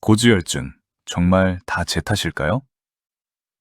고지혈증, 정말 다 제 탓일까요?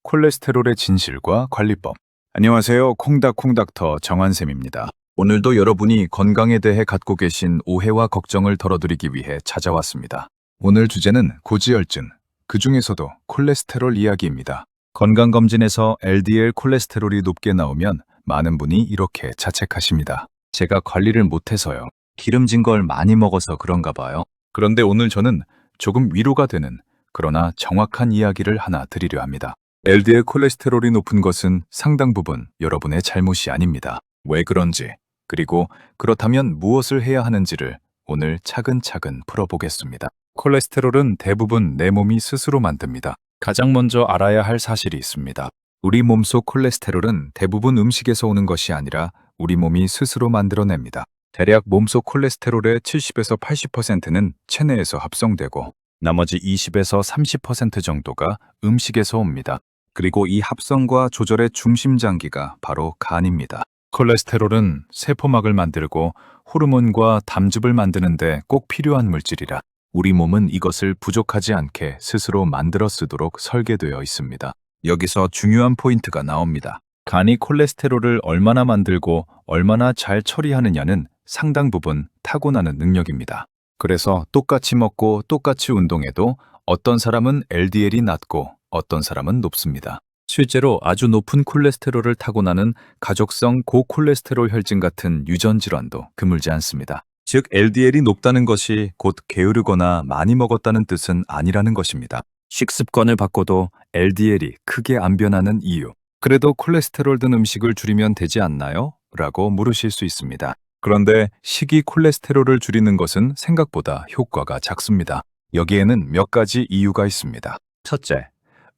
콜레스테롤의 진실과 관리법. 안녕하세요. 콩닥콩닥터 정한쌤입니다. 오늘도 여러분이 건강에 대해 갖고 계신 오해와 걱정을 덜어드리기 위해 찾아왔습니다. 오늘 주제는 고지혈증, 그 중에서도 콜레스테롤 이야기입니다. 건강검진에서 LDL 콜레스테롤이 높게 나오면 많은 분이 이렇게 자책하십니다. 제가 관리를 못해서요. 기름진 걸 많이 먹어서 그런가 봐요. 그런데 오늘 저는 조금 위로가 되는, 그러나 정확한 이야기를 하나 드리려 합니다. LDL 콜레스테롤이 높은 것은 상당 부분 여러분의 잘못이 아닙니다. 왜 그런지, 그리고 그렇다면 무엇을 해야 하는지를 오늘 차근차근 풀어보겠습니다. 콜레스테롤은 대부분 내 몸이 스스로 만듭니다. 가장 먼저 알아야 할 사실이 있습니다. 우리 몸속 콜레스테롤은 대부분 음식에서 오는 것이 아니라 우리 몸이 스스로 만들어냅니다. 대략 몸속 콜레스테롤의 70에서 80%는 체내에서 합성되고 나머지 20에서 30% 정도가 음식에서 옵니다. 그리고 이 합성과 조절의 중심 장기가 바로 간입니다. 콜레스테롤은 세포막을 만들고 호르몬과 담즙을 만드는데 꼭 필요한 물질이라 우리 몸은 이것을 부족하지 않게 스스로 만들어 쓰도록 설계되어 있습니다. 여기서 중요한 포인트가 나옵니다. 간이 콜레스테롤을 얼마나 만들고 얼마나 잘 처리하느냐는 상당 부분 타고나는 능력입니다. 그래서 똑같이 먹고 똑같이 운동해도 어떤 사람은 LDL이 낮고 어떤 사람은 높습니다. 실제로 아주 높은 콜레스테롤을 타고나는 가족성 고콜레스테롤 혈증 같은 유전 질환도 드물지 않습니다. 즉 LDL이 높다는 것이 곧 게으르거나 많이 먹었다는 뜻은 아니라는 것입니다. 식습관을 바꿔도 LDL이 크게 안 변하는 이유. 그래도 콜레스테롤 든 음식을 줄이면 되지 않나요? 라고 물으실 수 있습니다. 그런데 식이 콜레스테롤을 줄이는 것은 생각보다 효과가 작습니다. 여기에는 몇 가지 이유가 있습니다. 첫째,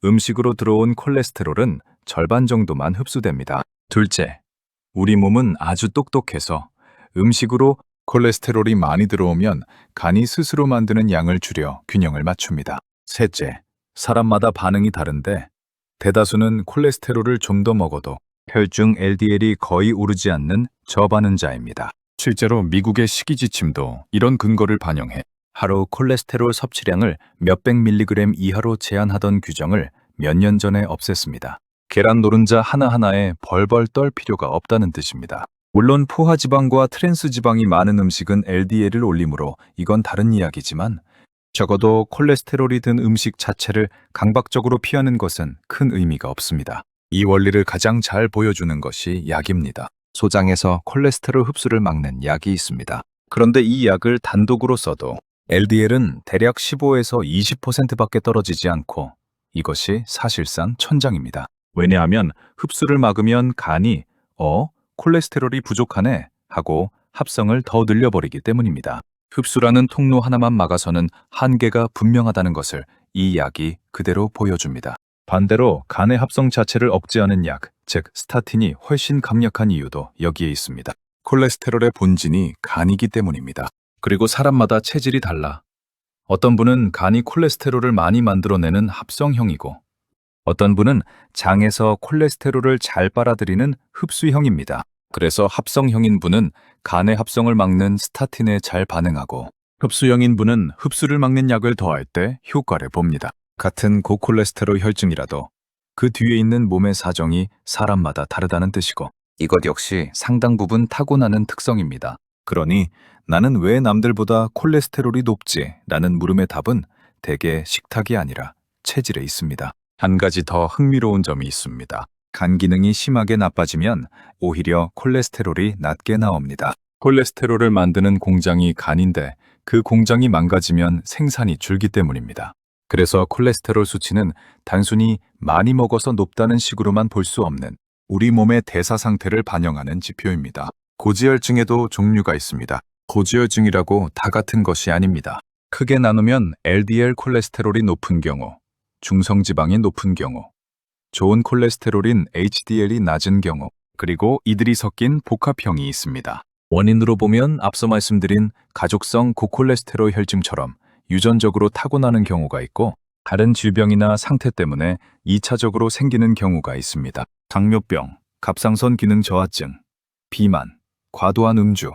음식으로 들어온 콜레스테롤은 절반 정도만 흡수됩니다. 둘째, 우리 몸은 아주 똑똑해서 음식으로 콜레스테롤이 많이 들어오면 간이 스스로 만드는 양을 줄여 균형을 맞춥니다. 셋째, 사람마다 반응이 다른데 대다수는 콜레스테롤을 좀 더 먹어도 혈중 LDL이 거의 오르지 않는 저반응자입니다. 실제로 미국의 식이지침도 이런 근거를 반영해 하루 콜레스테롤 섭취량을 몇백 밀리그램 이하로 제한하던 규정을 몇 년 전에 없앴습니다. 계란 노른자 하나하나에 벌벌 떨 필요가 없다는 뜻입니다. 물론 포화지방과 트랜스지방이 많은 음식은 LDL을 올리므로 이건 다른 이야기지만 적어도 콜레스테롤이 든 음식 자체를 강박적으로 피하는 것은 큰 의미가 없습니다. 이 원리를 가장 잘 보여주는 것이 약입니다. 소장에서 콜레스테롤 흡수를 막는 약이 있습니다. 그런데 이 약을 단독으로 써도 LDL은 대략 15에서 20%밖에 떨어지지 않고 이것이 사실상 천장입니다. 왜냐하면 흡수를 막으면 간이 콜레스테롤이 부족하네 하고 합성을 더 늘려버리기 때문입니다. 흡수라는 통로 하나만 막아서는 한계가 분명하다는 것을 이 약이 그대로 보여줍니다. 반대로 간의 합성 자체를 억제하는 약, 즉 스타틴이 훨씬 강력한 이유도 여기에 있습니다. 콜레스테롤의 본진이 간이기 때문입니다. 그리고 사람마다 체질이 달라. 어떤 분은 간이 콜레스테롤을 많이 만들어내는 합성형이고 어떤 분은 장에서 콜레스테롤을 잘 빨아들이는 흡수형입니다. 그래서 합성형인 분은 간의 합성을 막는 스타틴에 잘 반응하고 흡수형인 분은 흡수를 막는 약을 더할 때 효과를 봅니다. 같은 고콜레스테롤 혈증이라도 그 뒤에 있는 몸의 사정이 사람마다 다르다는 뜻이고 이것 역시 상당 부분 타고나는 특성입니다. 그러니 나는 왜 남들보다 콜레스테롤이 높지? 라는 물음의 답은 대개 식탁이 아니라 체질에 있습니다. 한 가지 더 흥미로운 점이 있습니다. 간 기능이 심하게 나빠지면 오히려 콜레스테롤이 낮게 나옵니다. 콜레스테롤을 만드는 공장이 간인데 그 공장이 망가지면 생산이 줄기 때문입니다. 그래서 콜레스테롤 수치는 단순히 많이 먹어서 높다는 식으로만 볼 수 없는 우리 몸의 대사 상태를 반영하는 지표입니다. 고지혈증에도 종류가 있습니다. 고지혈증이라고 다 같은 것이 아닙니다. 크게 나누면 LDL 콜레스테롤이 높은 경우, 중성지방이 높은 경우, 좋은 콜레스테롤인 HDL이 낮은 경우, 그리고 이들이 섞인 복합형이 있습니다. 원인으로 보면 앞서 말씀드린 가족성 고콜레스테롤 혈증처럼 유전적으로 타고나는 경우가 있고 다른 질병이나 상태 때문에 2차적으로 생기는 경우가 있습니다. 당뇨병, 갑상선 기능 저하증, 비만, 과도한 음주,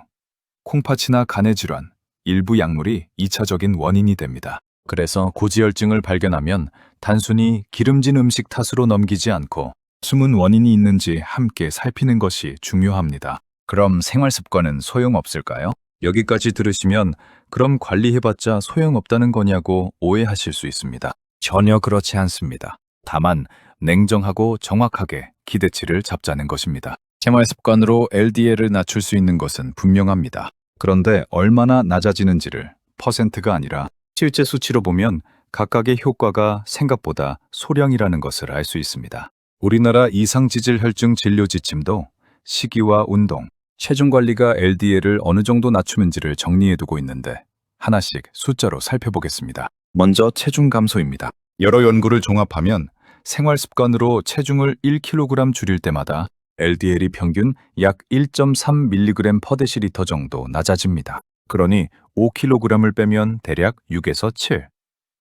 콩팥이나 간의 질환, 일부 약물이 2차적인 원인이 됩니다. 그래서 고지혈증을 발견하면 단순히 기름진 음식 탓으로 넘기지 않고 숨은 원인이 있는지 함께 살피는 것이 중요합니다. 그럼 생활 습관은 소용없을까요? 여기까지 들으시면 그럼 관리해봤자 소용없다는 거냐고 오해하실 수 있습니다. 전혀 그렇지 않습니다. 다만 냉정하고 정확하게 기대치를 잡자는 것입니다. 생활 습관으로 LDL을 낮출 수 있는 것은 분명합니다. 그런데 얼마나 낮아지는지를 퍼센트가 아니라 실제 수치로 보면 각각의 효과가 생각보다 소량이라는 것을 알 수 있습니다. 우리나라 이상지질혈증 진료 지침도 식이와 운동, 체중 관리가 LDL을 어느 정도 낮추는지를 정리해두고 있는데 하나씩 숫자로 살펴보겠습니다. 먼저 체중 감소입니다. 여러 연구를 종합하면 생활 습관으로 체중을 1kg 줄일 때마다 LDL이 평균 약 1.3mg/dL 정도 낮아집니다. 그러니 5kg을 빼면 대략 6에서 7,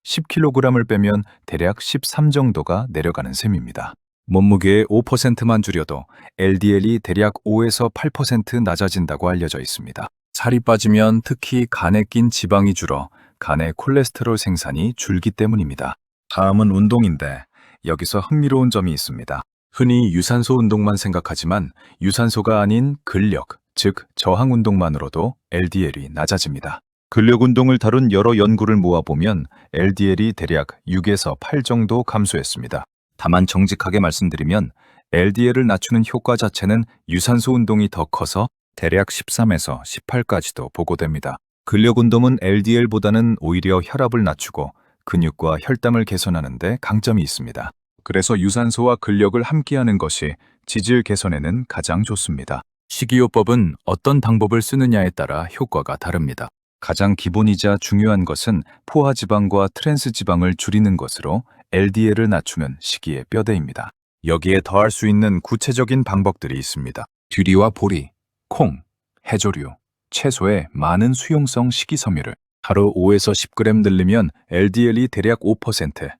10kg을 빼면 대략 13 정도가 내려가는 셈입니다. 몸무게의 5%만 줄여도 LDL이 대략 5에서 8% 낮아진다고 알려져 있습니다. 살이 빠지면 특히 간에 낀 지방이 줄어 간의 콜레스테롤 생산이 줄기 때문입니다. 다음은 운동인데 여기서 흥미로운 점이 있습니다. 흔히 유산소 운동만 생각하지만 유산소가 아닌 근력, 즉 저항 운동만으로도 LDL이 낮아집니다. 근력 운동을 다룬 여러 연구를 모아보면 LDL이 대략 6에서 8 정도 감소했습니다. 다만 정직하게 말씀드리면 LDL을 낮추는 효과 자체는 유산소 운동이 더 커서 대략 13에서 18까지도 보고됩니다. 근력 운동은 LDL보다는 오히려 혈압을 낮추고 근육과 혈당을 개선하는 데 강점이 있습니다. 그래서 유산소와 근력을 함께하는 것이 지질 개선에는 가장 좋습니다. 식이요법은 어떤 방법을 쓰느냐에 따라 효과가 다릅니다. 가장 기본이자 중요한 것은 포화지방과 트랜스지방을 줄이는 것으로 LDL을 낮추는 식이의 뼈대입니다. 여기에 더할 수 있는 구체적인 방법들이 있습니다. 뒤리와 보리, 콩, 해조류, 채소에 많은 수용성 식이섬유를 하루 5에서 10g 늘리면 LDL이 대략 5%,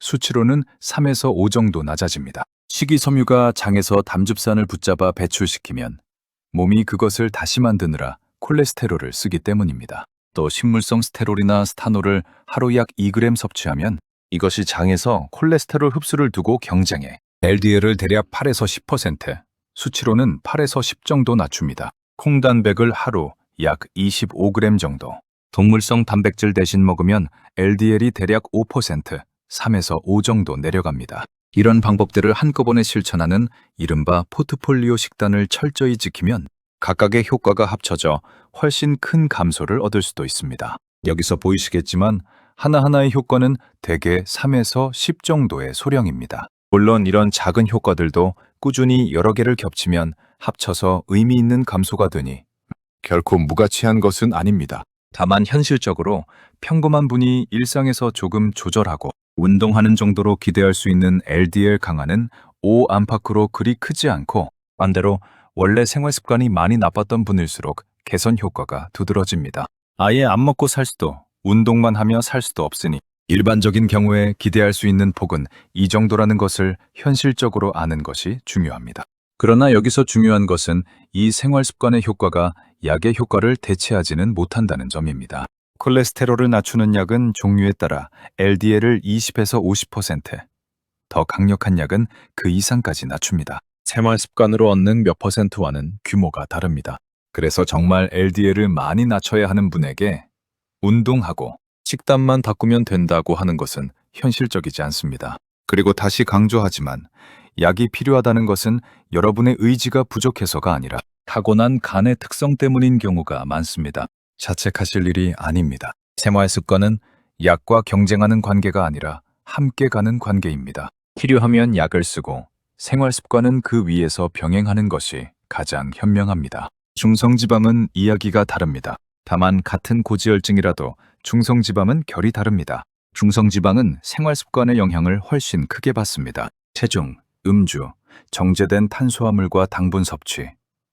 수치로는 3에서 5 정도 낮아집니다. 식이섬유가 장에서 담즙산을 붙잡아 배출시키면 몸이 그것을 다시 만드느라 콜레스테롤을 쓰기 때문입니다. 또 식물성 스테롤이나 스타놀을 하루 약 2g 섭취하면 이것이 장에서 콜레스테롤 흡수를 두고 경쟁해 LDL을 대략 8에서 10%, 수치로는 8에서 10 정도 낮춥니다. 콩단백을 하루 약 25g 정도, 동물성 단백질 대신 먹으면 LDL이 대략 5%, 3에서 5 정도 내려갑니다. 이런 방법들을 한꺼번에 실천하는 이른바 포트폴리오 식단을 철저히 지키면 각각의 효과가 합쳐져 훨씬 큰 감소를 얻을 수도 있습니다. 여기서 보이시겠지만 하나하나의 효과는 대개 3에서 10 정도의 소량입니다. 물론 이런 작은 효과들도 꾸준히 여러 개를 겹치면 합쳐서 의미 있는 감소가 되니 결코 무가치한 것은 아닙니다. 다만 현실적으로 평범한 분이 일상에서 조금 조절하고 운동하는 정도로 기대할 수 있는 LDL 강화는 5 안팎으로 그리 크지 않고 반대로 원래 생활 습관이 많이 나빴던 분일수록 개선 효과가 두드러집니다. 아예 안 먹고 살 수도 운동만 하며 살 수도 없으니 일반적인 경우에 기대할 수 있는 폭은 이 정도라는 것을 현실적으로 아는 것이 중요합니다. 그러나 여기서 중요한 것은 이 생활 습관의 효과가 약의 효과를 대체하지는 못한다는 점입니다. 콜레스테롤을 낮추는 약은 종류에 따라 LDL을 20에서 50%, 더 강력한 약은 그 이상까지 낮춥니다. 생활 습관으로 얻는 몇 %와는 규모가 다릅니다. 그래서 정말 LDL을 많이 낮춰야 하는 분에게 운동하고 식단만 바꾸면 된다고 하는 것은 현실적이지 않습니다. 그리고 다시 강조하지만 약이 필요하다는 것은 여러분의 의지가 부족해서가 아니라 타고난 간의 특성 때문인 경우가 많습니다. 자책하실 일이 아닙니다. 생활 습관은 약과 경쟁하는 관계가 아니라 함께 가는 관계입니다. 필요하면 약을 쓰고 생활 습관은 그 위에서 병행하는 것이 가장 현명합니다. 중성지방은 이야기가 다릅니다. 다만 같은 고지혈증이라도 중성지방은 결이 다릅니다. 중성지방은 생활 습관의 영향을 훨씬 크게 받습니다. 체중, 음주, 정제된 탄수화물과 당분 섭취,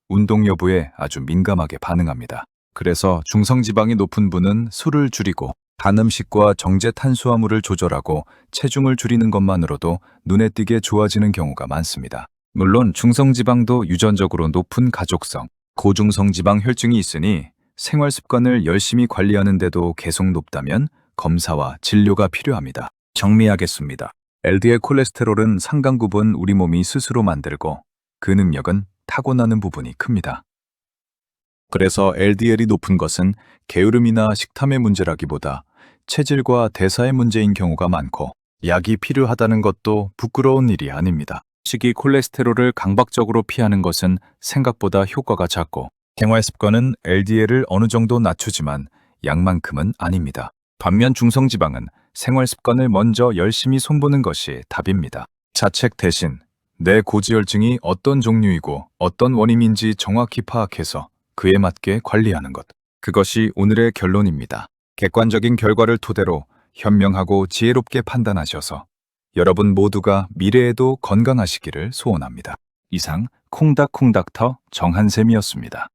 운동 여부에 아주 민감하게 반응합니다. 그래서 중성지방이 높은 분은 술을 줄이고 단 음식과 정제 탄수화물을 조절하고 체중을 줄이는 것만으로도 눈에 띄게 좋아지는 경우가 많습니다. 물론 중성지방도 유전적으로 높은 가족성, 고중성지방 혈증이 있으니 생활 습관을 열심히 관리하는데도 계속 높다면 검사와 진료가 필요합니다. 정리하겠습니다. LDL 콜레스테롤은 상간부분 우리 몸이 스스로 만들고 그 능력은 타고나는 부분이 큽니다. 그래서 LDL이 높은 것은 게으름이나 식탐의 문제라기보다 체질과 대사의 문제인 경우가 많고 약이 필요하다는 것도 부끄러운 일이 아닙니다. 식이 콜레스테롤을 강박적으로 피하는 것은 생각보다 효과가 작고 생활 습관은 LDL을 어느 정도 낮추지만 약만큼은 아닙니다. 반면 중성지방은 생활 습관을 먼저 열심히 손보는 것이 답입니다. 자책 대신 내 고지혈증이 어떤 종류이고 어떤 원인인지 정확히 파악해서 그에 맞게 관리하는 것. 그것이 오늘의 결론입니다. 객관적인 결과를 토대로 현명하고 지혜롭게 판단하셔서 여러분 모두가 미래에도 건강하시기를 소원합니다. 이상 콩닥콩닥터 정한샘이었습니다.